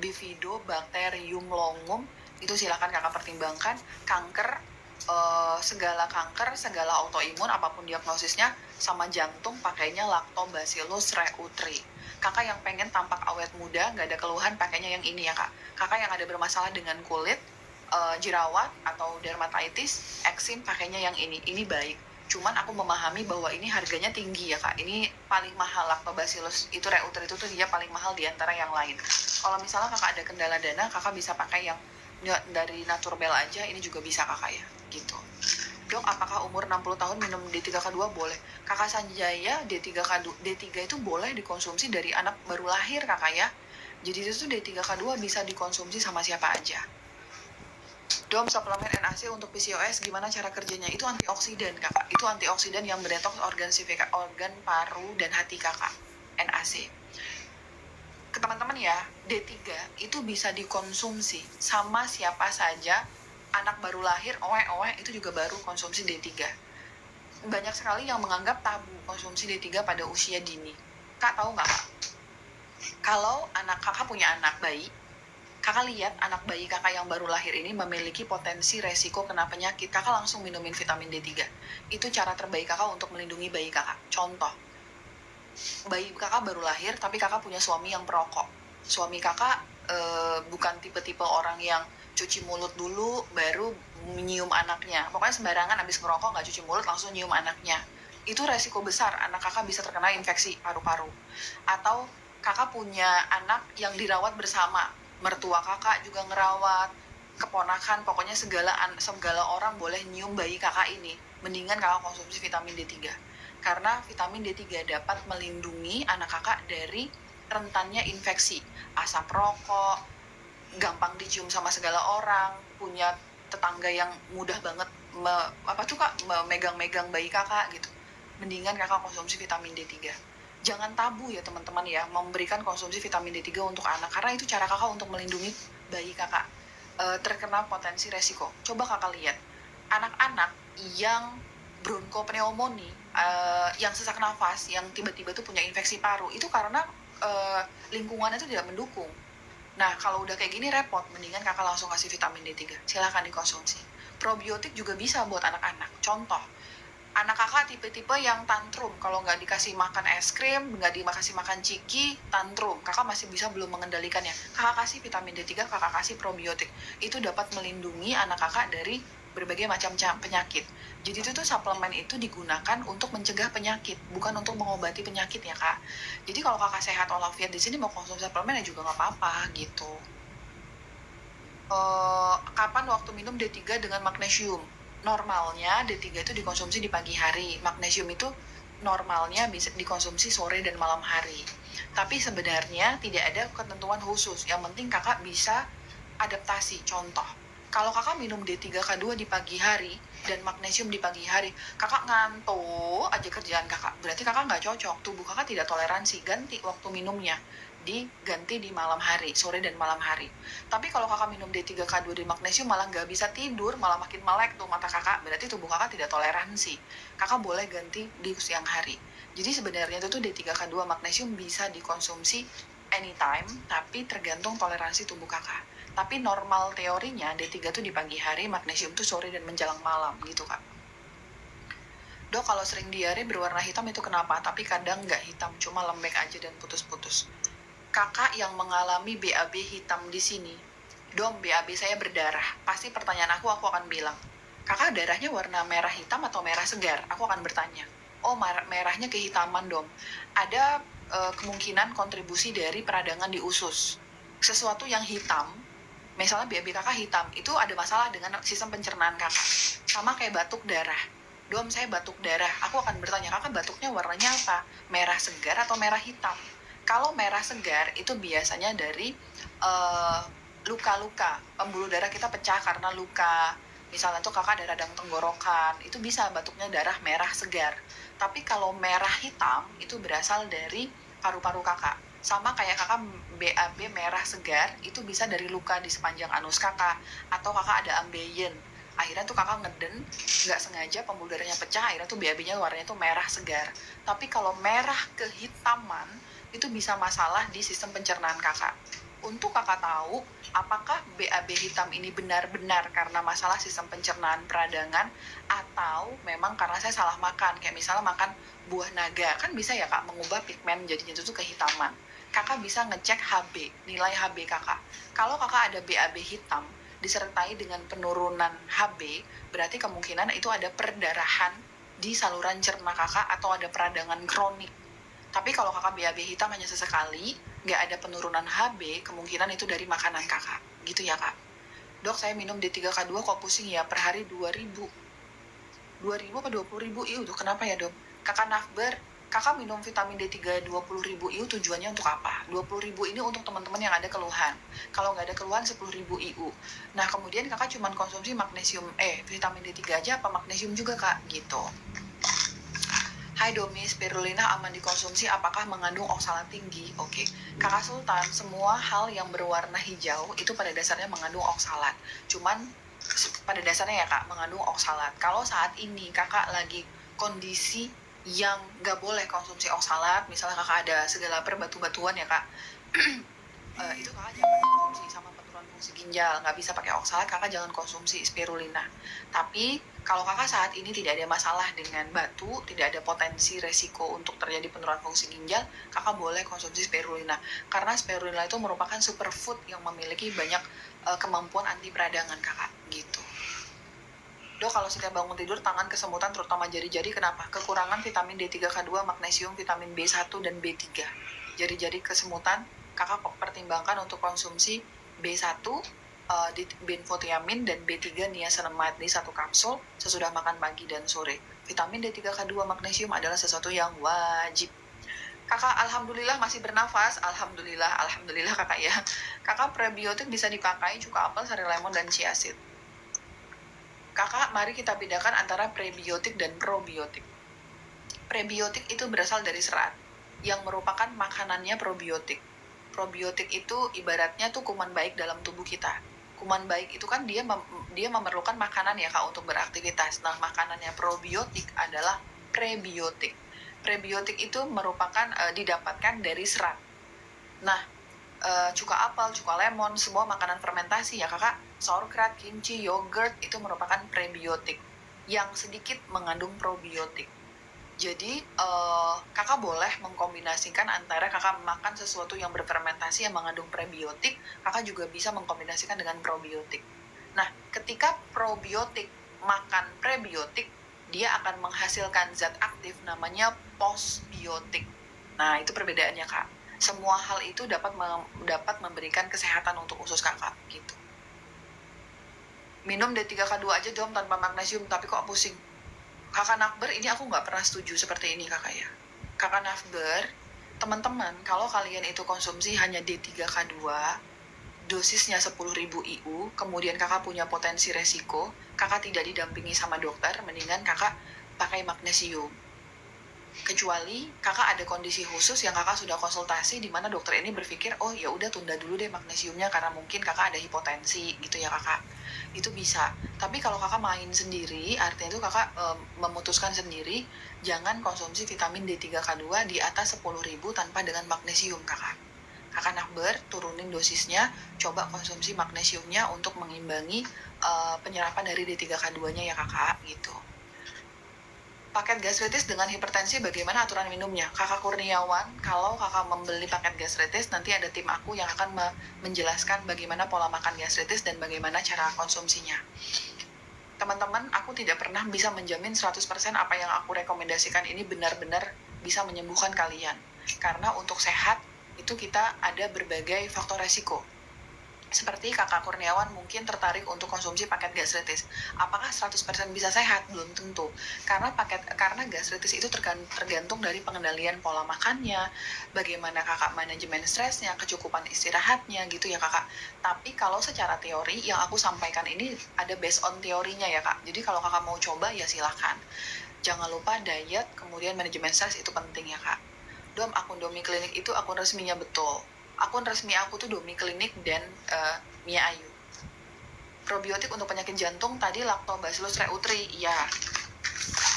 Bifidobacterium longum, itu silakan kakak pertimbangkan. Kanker, segala kanker, segala autoimun, apapun diagnosisnya, sama jantung pakainya Lactobacillus reuteri. Kakak yang pengen tampak awet muda, nggak ada keluhan, pakainya yang ini ya kak. Kakak yang ada bermasalah dengan kulit, jerawat atau dermatitis, eksim, pakainya yang ini baik. Cuman aku memahami bahwa ini harganya tinggi ya kak. Ini paling mahal, Lactobacillus itu reuteri itu tuh dia paling mahal di antara yang lain. Kalau misalnya kakak ada kendala dana, kakak bisa pakai yang dari Naturbell aja, ini juga bisa kakak ya, gitu. Dok, apakah umur 60 tahun minum D3K2 boleh? Kakak Sanjaya, D3 itu boleh dikonsumsi dari anak baru lahir kakak ya. Jadi itu tuh D3K2 bisa dikonsumsi sama siapa aja. Dom, suplemen NAC untuk PCOS gimana cara kerjanya? Itu antioksidan kakak. Itu antioksidan yang mendetoks organ paru dan hati kakak. NAC. Ke teman-teman ya, D3 itu bisa dikonsumsi sama siapa saja. Anak baru lahir, owe-owe, itu juga baru konsumsi D3. Banyak sekali yang menganggap tabu konsumsi D3 pada usia dini. Kak, tahu nggak kak? Kalau kakak punya anak bayi, kakak lihat anak bayi kakak yang baru lahir ini memiliki potensi resiko kena penyakit, kakak langsung minumin vitamin D3. Itu cara terbaik kakak untuk melindungi bayi kakak. Contoh, bayi kakak baru lahir tapi kakak punya suami yang perokok. Suami kakak bukan tipe-tipe orang yang cuci mulut dulu baru menyium anaknya. Pokoknya sembarangan abis ngerokok nggak cuci mulut langsung nyium anaknya. Itu resiko besar anak kakak bisa terkena infeksi paru-paru. Atau kakak punya anak yang dirawat bersama, mertua kakak juga ngerawat, keponakan, pokoknya segala orang boleh nyium bayi kakak ini. Mendingan kakak konsumsi vitamin D3. Karena vitamin D3 dapat melindungi anak kakak dari rentannya infeksi, asap rokok, gampang dicium sama segala orang, punya tetangga yang mudah banget memegang-megang bayi kakak gitu. Mendingan kakak konsumsi vitamin D3. Jangan tabu ya teman-teman ya, memberikan konsumsi vitamin D3 untuk anak, karena itu cara kakak untuk melindungi bayi kakak terkena potensi resiko. Coba kakak lihat, anak-anak yang bronkopneumonia, yang sesak nafas, yang tiba-tiba tuh punya infeksi paru, itu karena lingkungannya itu tidak mendukung. Nah, kalau udah kayak gini repot, mendingan kakak langsung kasih vitamin D3. Silahkan dikonsumsi. Probiotik juga bisa buat anak-anak. Contoh, anak kakak tipe-tipe yang tantrum. Kalau nggak dikasih makan es krim, nggak dikasih makan ciki, tantrum. Kakak masih bisa belum mengendalikannya. Kakak kasih vitamin D3, kakak kasih probiotik. Itu dapat melindungi anak kakak dari berbagai macam penyakit. Jadi itu tuh suplemen itu digunakan untuk mencegah penyakit, bukan untuk mengobati penyakit ya kak. Jadi kalau kakak sehat walafiat di sini mau konsumsi suplemen ya juga nggak apa-apa gitu. Kapan waktu minum D3 dengan magnesium? Normalnya D3 itu dikonsumsi di pagi hari. Magnesium itu normalnya bisa dikonsumsi sore dan malam hari. Tapi sebenarnya tidak ada ketentuan khusus. Yang penting kakak bisa adaptasi. Contoh, kalau kakak minum D3K2 di pagi hari dan magnesium di pagi hari, kakak ngantuk aja kerjaan kakak. Berarti kakak nggak cocok. Tubuh kakak tidak toleransi. Ganti waktu minumnya. Diganti di malam hari, sore dan malam hari. Tapi kalau kakak minum D3K2 di magnesium malah nggak bisa tidur, malah makin melek tuh mata kakak, berarti tubuh kakak tidak toleransi. Kakak boleh ganti di siang hari. Jadi sebenarnya itu tuh D3K2 magnesium bisa dikonsumsi anytime, tapi tergantung toleransi tubuh kakak. Tapi normal teorinya D3 tuh di pagi hari, magnesium tuh sore dan menjelang malam gitu kak. Dok, kalau sering diare berwarna hitam itu kenapa? Tapi kadang nggak hitam, cuma lembek aja dan putus-putus. Kakak yang mengalami BAB hitam di sini, Dom, BAB saya berdarah. Pasti pertanyaan aku akan bilang, kakak darahnya warna merah hitam atau merah segar? Aku akan bertanya, oh merahnya kehitaman Dom. Ada kemungkinan kontribusi dari peradangan di usus. Sesuatu yang hitam, misalnya BAB kakak hitam, itu ada masalah dengan sistem pencernaan kakak. Sama kayak batuk darah. Dom, saya batuk darah. Aku akan bertanya, kakak batuknya warnanya apa? Merah segar atau merah hitam? Kalau merah segar itu biasanya dari luka-luka, pembuluh darah kita pecah karena luka. Misalnya tuh kakak ada radang tenggorokan, itu bisa batuknya darah merah segar. Tapi kalau merah hitam itu berasal dari paru-paru kakak. Sama kayak kakak BAB merah segar itu bisa dari luka di sepanjang anus kakak, atau kakak ada ambeien. Akhirnya tuh kakak ngeden, nggak sengaja pembuluh darahnya pecah, akhirnya tuh BAB-nya warnanya tuh merah segar. Tapi kalau merah kehitaman itu bisa masalah di sistem pencernaan kakak. untuk kakak tahu apakah BAB hitam ini benar-benar karena masalah sistem pencernaan peradangan atau memang karena saya salah makan, kayak misalnya makan buah naga, kan bisa ya kak mengubah pigmen jadinya itu kehitaman. Kakak bisa ngecek HB, nilai HB kakak. Kalau kakak ada BAB hitam disertai dengan penurunan HB, berarti kemungkinan itu ada perdarahan di saluran cerna kakak atau ada peradangan kronik. Tapi kalau kakak BAB hitam hanya sesekali, nggak ada penurunan HB, kemungkinan itu dari makanan kakak. Gitu ya kak. Dok, saya minum D3K2 kok pusing ya, per hari 2.000. 2.000 apa 20.000 IU tuh, kenapa ya dok? Kakak Nafber, kakak minum vitamin D3 20.000 IU tujuannya untuk apa? 20.000 ini untuk teman-teman yang ada keluhan. Kalau nggak ada keluhan 10.000 IU. Nah kemudian kakak cuma konsumsi magnesium, vitamin D3 aja apa magnesium juga kak? Gitu. Hai Domi, spirulina aman dikonsumsi apakah mengandung oksalat tinggi? Oke, Kakak Sultan, semua hal yang berwarna hijau itu pada dasarnya mengandung oksalat. Cuman pada dasarnya ya kak, mengandung oksalat. Kalau saat ini kakak lagi kondisi yang nggak boleh konsumsi oksalat, misalnya kakak ada segala perbatu-batuan ya kak, itu kakak jangan konsumsi sama penurunan fungsi ginjal, nggak bisa pakai oksalat, kakak jangan konsumsi spirulina. Tapi kalau kakak saat ini tidak ada masalah dengan batu, tidak ada potensi resiko untuk terjadi penurunan fungsi ginjal, kakak boleh konsumsi spirulina. Karena spirulina itu merupakan superfood yang memiliki banyak kemampuan anti peradangan kakak, gitu. Dok, kalau setiap bangun tidur tangan kesemutan terutama jari-jari kenapa? Kekurangan vitamin D3K2, magnesium, vitamin B1 dan B3. Jari-jari kesemutan, kakak pertimbangkan untuk konsumsi B1 di benfotiamin dan B3 niacinamide di 1 kapsul sesudah makan pagi dan sore. Vitamin D3K2 magnesium adalah sesuatu yang wajib. Kakak alhamdulillah masih bernafas, alhamdulillah kakak ya. Kakak prebiotik bisa dipakai cuka apel, sari lemon dan chia seed. Kakak, mari kita bedakan antara prebiotik dan probiotik. Prebiotik itu berasal dari serat, yang merupakan makanannya probiotik. Probiotik itu ibaratnya tuh kuman baik dalam tubuh kita. Kuman baik itu kan dia memerlukan makanan ya kak untuk beraktivitas. Nah, makanannya probiotik adalah prebiotik. Prebiotik itu merupakan didapatkan dari serat. Nah, cuka apel, cuka lemon, semua makanan fermentasi ya kakak, sauerkraut, kimchi, yogurt itu merupakan prebiotik yang sedikit mengandung probiotik. Jadi kakak boleh mengkombinasikan antara kakak makan sesuatu yang berfermentasi yang mengandung prebiotik, kakak juga bisa mengkombinasikan dengan probiotik. Nah, ketika probiotik makan prebiotik, dia akan menghasilkan zat aktif namanya postbiotik. Nah, itu perbedaannya kak. Semua hal itu dapat memberikan kesehatan untuk usus kakak gitu. Minum D3K2 aja dong tanpa magnesium, tapi kok pusing? Kakak Nakber, ini aku nggak pernah setuju seperti ini kakak ya. Kakak Nakber, teman-teman, kalau kalian itu konsumsi hanya D3K2, dosisnya 10.000 IU, kemudian kakak punya potensi resiko, kakak tidak didampingi sama dokter, mendingan kakak pakai magnesium. Kecuali kakak ada kondisi khusus yang kakak sudah konsultasi di mana dokter ini berpikir, oh ya udah tunda dulu deh magnesiumnya karena mungkin kakak ada hipotensi gitu ya kakak. Itu bisa. Tapi kalau kakak main sendiri, artinya itu kakak memutuskan sendiri jangan konsumsi vitamin D3K2 di atas 10.000 tanpa dengan magnesium kakak. Kakak Nakber turunin dosisnya, coba konsumsi magnesiumnya untuk mengimbangi penyerapan dari D3K2-nya ya kakak gitu. Paket gastritis dengan hipertensi bagaimana aturan minumnya? Kakak Kurniawan, kalau kakak membeli paket gastritis, nanti ada tim aku yang akan menjelaskan bagaimana pola makan gastritis dan bagaimana cara konsumsinya. Teman-teman, aku tidak pernah bisa menjamin 100% apa yang aku rekomendasikan ini benar-benar bisa menyembuhkan kalian. Karena untuk sehat, itu kita ada berbagai faktor resiko. Seperti kakak Kurniawan mungkin tertarik untuk konsumsi paket gastritis. Apakah 100% bisa sehat? Belum tentu. Karena gastritis itu tergantung dari pengendalian pola makannya, bagaimana kakak manajemen stresnya, kecukupan istirahatnya gitu ya kakak. Tapi kalau secara teori yang aku sampaikan ini ada based on teorinya ya kak. Jadi kalau kakak mau coba ya silahkan. Jangan lupa diet, kemudian manajemen stres itu penting ya kak. Dom, akun Domi Klinik itu akun resminya betul. Akun resmi aku tuh Domi Klinik dan Mia Ayu. Probiotik untuk penyakit jantung tadi Lactobacillus reuteri, iya.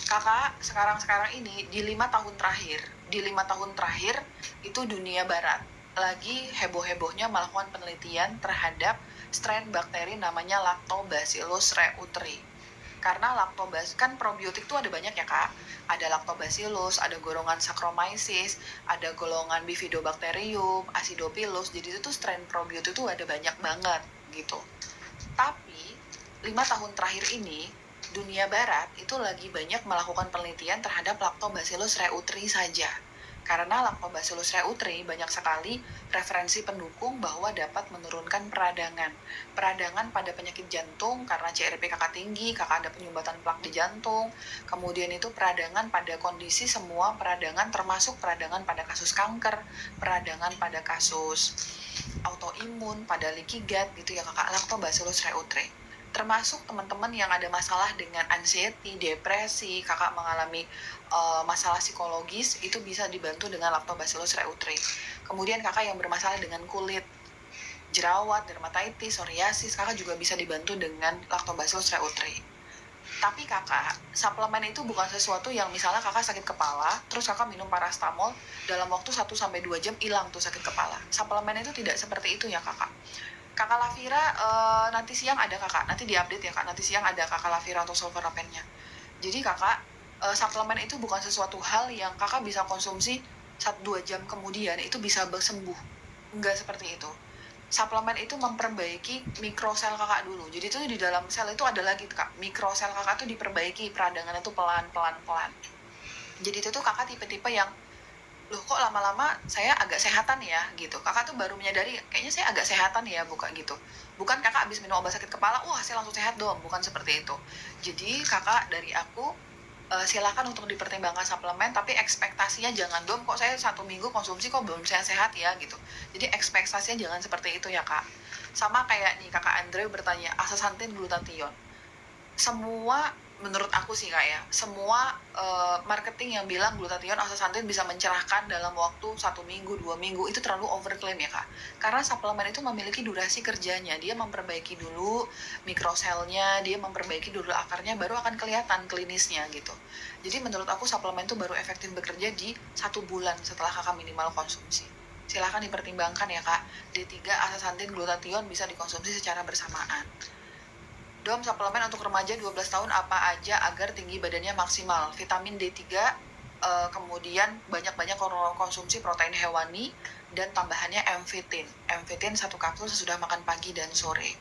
Kakak sekarang ini di 5 tahun terakhir itu dunia barat lagi heboh-hebohnya melakukan penelitian terhadap strain bakteri namanya Lactobacillus reuteri. Karena kan probiotik itu ada banyak ya kak. Ada Lactobacillus, ada golongan Saccharomyces, ada golongan Bifidobacterium, Acidophilus. Jadi itu tuh strain probiotik itu ada banyak banget gitu. Tapi 5 tahun terakhir ini dunia barat itu lagi banyak melakukan penelitian terhadap Lactobacillus reuteri saja. Karena Lactobacillus reuteri banyak sekali referensi pendukung bahwa dapat menurunkan peradangan. Peradangan pada penyakit jantung karena CRP kakak tinggi, kakak ada penyumbatan plak di jantung. Kemudian itu peradangan pada kondisi semua peradangan termasuk peradangan pada kasus kanker, peradangan pada kasus autoimun, pada leaky gut gitu ya kakak, Lactobacillus reuteri. Termasuk teman-teman yang ada masalah dengan anxiety, depresi, kakak mengalami masalah psikologis, itu bisa dibantu dengan Lactobacillus reuteri. Kemudian kakak yang bermasalah dengan kulit, jerawat, dermatitis, psoriasis, kakak juga bisa dibantu dengan Lactobacillus reuteri. Tapi kakak, suplemen itu bukan sesuatu yang misalnya kakak sakit kepala, terus kakak minum parastamol, dalam waktu 1-2 jam hilang tuh sakit kepala. Suplemen itu tidak seperti itu ya kakak. Kakak Lavira nanti siang ada kakak, nanti diupdate ya kak, nanti siang ada kakak Lavira untuk sulforapennya. Jadi kakak, suplemen itu bukan sesuatu hal yang kakak bisa konsumsi 1-2 jam kemudian itu bisa sembuh. Enggak seperti itu. Suplemen itu memperbaiki mikrosel kakak dulu. Jadi itu di dalam sel itu ada lagi kak, mikrosel kakak tuh diperbaiki, peradangan itu pelan-pelan. Jadi itu tuh kakak tipe-tipe yang loh kok lama-lama saya agak sehatan ya gitu. Kakak tuh baru menyadari kayaknya saya agak sehatan ya, bukan gitu. Bukan kakak habis minum obat sakit kepala, wah saya langsung sehat dong, bukan seperti itu. Jadi kakak dari aku silakan untuk dipertimbangkan suplemen, tapi ekspektasinya jangan dong kok saya 1 minggu konsumsi kok belum sehat ya gitu. Jadi ekspektasinya jangan seperti itu ya kak. Sama kayak nih kakak Andre bertanya astaxanthin glutathione, semua menurut aku sih kak ya, semua marketing yang bilang glutathione astaxanthin bisa mencerahkan dalam waktu 1 minggu 2 minggu itu terlalu overclaim ya kak. Karena suplemen itu memiliki durasi kerjanya, dia memperbaiki dulu mikroselnya, dia memperbaiki dulu akarnya, baru akan kelihatan klinisnya gitu. Jadi menurut aku suplemen itu baru efektif bekerja di 1 bulan setelah kakak minimal konsumsi. Silahkan dipertimbangkan ya kak, D3 astaxanthin glutathione bisa dikonsumsi secara bersamaan. Dom, suplemen untuk remaja 12 tahun apa aja agar tinggi badannya maksimal? Vitamin D3, kemudian banyak-banyak konsumsi protein hewani, dan tambahannya amfitin. Amfitin 1 kapsul sesudah makan pagi dan sore.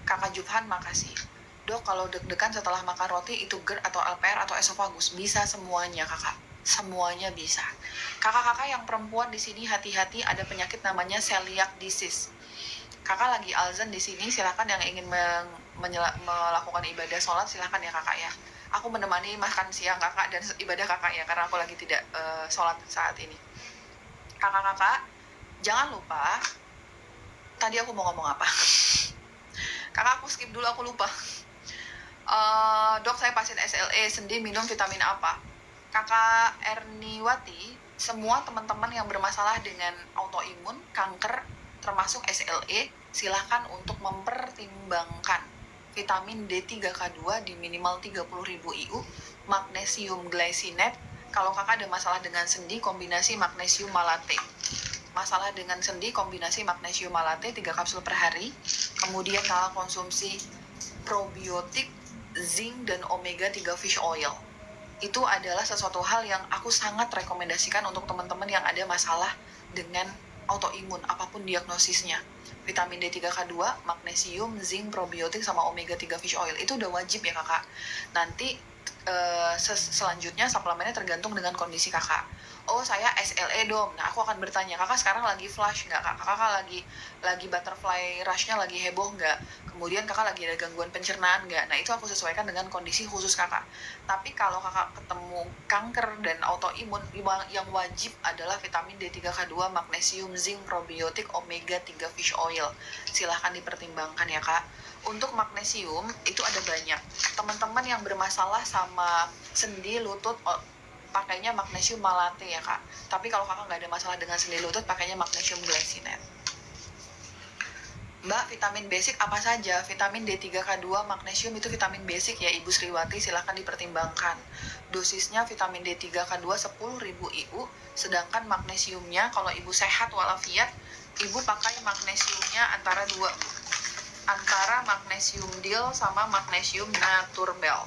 Kakak Jufhan, makasih. Dok, kalau deg-degan setelah makan roti itu GERD atau LPR atau esophagus? Bisa semuanya kakak. Semuanya bisa. Kakak-kakak yang perempuan di sini hati-hati, ada penyakit namanya celiac disease. Kakak lagi alzen di sini, silakan yang ingin melakukan ibadah sholat silakan ya kakak ya. Aku menemani makan siang kakak dan ibadah kakak ya, karena aku lagi tidak sholat saat ini. Kakak-kakak, jangan lupa, tadi aku mau ngomong apa? Kakak aku skip dulu, aku lupa. Dok, saya pasien SLE, sendi minum vitamin apa? Kakak Erniwati, semua teman-teman yang bermasalah dengan autoimun, kanker, termasuk SLE, silahkan untuk mempertimbangkan vitamin D3K2 di minimal 30.000 IU, magnesium glycinate. Kalau kakak ada masalah dengan sendi, kombinasi magnesium malate. Masalah dengan sendi, kombinasi magnesium malate 3 kapsul per hari. Kemudian kakak konsumsi probiotik, zinc, dan omega 3 fish oil. Itu adalah sesuatu hal yang aku sangat rekomendasikan untuk teman-teman yang ada masalah dengan autoimun, apapun diagnosisnya. Vitamin D3K2, magnesium, zinc, probiotik, sama omega 3 fish oil. Itu udah wajib ya kakak. Nanti selanjutnya suplemennya tergantung dengan kondisi kakak. Oh saya SLE dong, nah aku akan bertanya kakak sekarang lagi flush nggak kak? Kakak lagi butterfly rushnya lagi heboh nggak? Kemudian kakak lagi ada gangguan pencernaan nggak? Nah itu aku sesuaikan dengan kondisi khusus kakak. Tapi kalau kakak ketemu kanker dan autoimun, yang wajib adalah vitamin D3K2, magnesium, zinc, probiotik, omega 3 fish oil. Silahkan dipertimbangkan ya kak. Untuk magnesium itu ada banyak. Teman-teman yang bermasalah sama sendi, lutut, pakainya magnesium malate ya kak. Tapi kalau kakak nggak ada masalah dengan sendi lutut, pakainya magnesium glycinate. Mbak, vitamin basic apa saja? Vitamin D3K2, magnesium itu vitamin basic ya Ibu Sriwati, silahkan dipertimbangkan. Dosisnya vitamin D3K2 10.000 IU, sedangkan magnesiumnya kalau Ibu sehat walafiat Ibu pakai magnesiumnya antara dua, antara magnesium dill sama magnesium naturbel.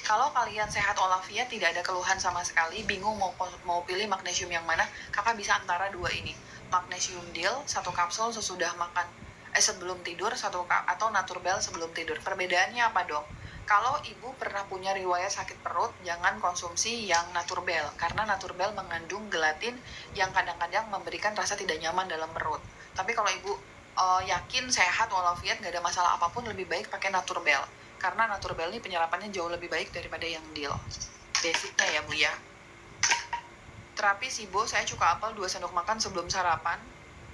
Kalau kalian sehat walafiat, tidak ada keluhan sama sekali, bingung mau pilih magnesium yang mana, kakak bisa antara dua ini. Magnesium dill 1 kapsul sesudah makan, sebelum tidur, atau naturbel sebelum tidur. Perbedaannya apa dong? Kalau ibu pernah punya riwayat sakit perut, jangan konsumsi yang naturbel, karena naturbel mengandung gelatin yang kadang-kadang memberikan rasa tidak nyaman dalam perut. Tapi kalau ibu yakin sehat walafiat, nggak ada masalah apapun, lebih baik pakai naturbel. Karena naturbel ini penyerapannya jauh lebih baik daripada yang dill. Basicnya ya Bu ya. Terapi SIBO, saya cuka apel 2 sendok makan sebelum sarapan.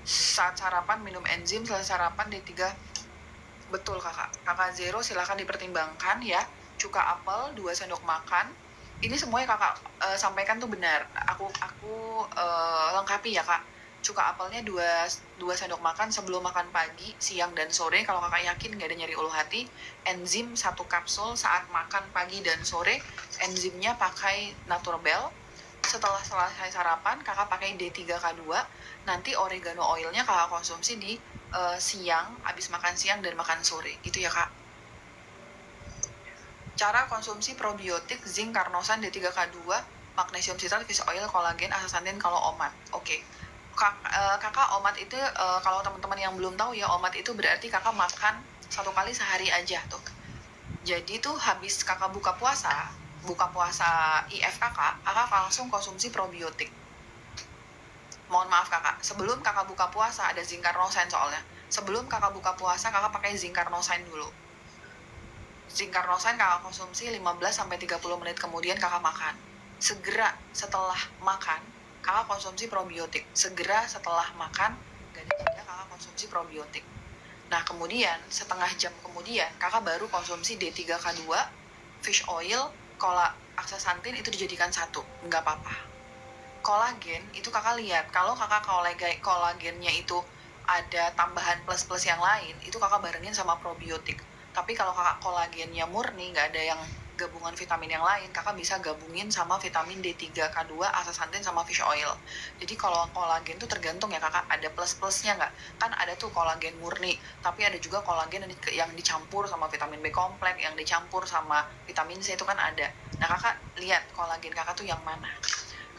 Saat sarapan minum enzim, setelah sarapan D3. Betul kakak. Kakak Zero silahkan dipertimbangkan ya. Cuka apel 2 sendok makan. Ini semuanya kakak sampaikan tuh benar. Aku lengkapi ya kak. Cuka apelnya 2 sendok makan sebelum makan pagi, siang, dan sore. Kalau kakak yakin nggak ada nyeri ulu hati, enzim 1 kapsul saat makan pagi dan sore. Enzimnya pakai naturbel. Setelah selesai sarapan, kakak pakai D3K2. Nanti oregano oilnya kakak konsumsi di siang, habis makan siang dan makan sore. Gitu ya kak. Cara konsumsi probiotik, zinc, karnosan, D3K2, magnesium citrat, fish oil, kolagen, astaxanthin kalau omat. Oke. Kakak omat itu kalau teman-teman yang belum tahu ya, omat itu berarti kakak makan 1 kali sehari aja tuh. Jadi tuh habis kakak buka puasa IF kakak langsung konsumsi probiotik. Mohon maaf kakak, sebelum kakak buka puasa ada zinc carnosan soalnya. Sebelum kakak buka puasa kakak pakai zinc carnosan dulu. Zinc carnosan kakak konsumsi 15-30 menit kemudian kakak makan. Segera setelah makan kakak konsumsi probiotik. Segera setelah makan, gak ada jeda kakak konsumsi probiotik. Nah kemudian setengah jam kemudian kakak baru konsumsi D3K2, fish oil, astaxanthin itu dijadikan satu, nggak apa-apa. Kolagen itu kakak lihat, kalau kakak kolagennya itu ada tambahan plus-plus yang lain, itu kakak barengin sama probiotik. Tapi kalau kakak kolagennya murni, nggak ada yang gabungan vitamin yang lain, kakak bisa gabungin sama vitamin D3K2, astaxanthin sama fish oil. Jadi kalau kolagen tuh tergantung ya kakak, ada plus-plusnya nggak? Kan ada tuh kolagen murni, tapi ada juga kolagen yang dicampur sama vitamin B kompleks, yang dicampur sama vitamin C, itu kan ada. Nah kakak lihat kolagen kakak tuh yang mana.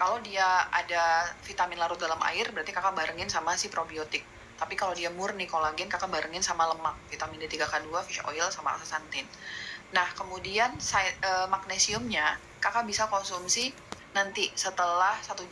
Kalau dia ada vitamin larut dalam air, berarti kakak barengin sama si probiotik. Tapi kalau dia murni kolagen, kakak barengin sama lemak, vitamin D3K2, fish oil, sama astaxanthin. Nah, kemudian magnesiumnya kakak bisa konsumsi nanti setelah 1 jam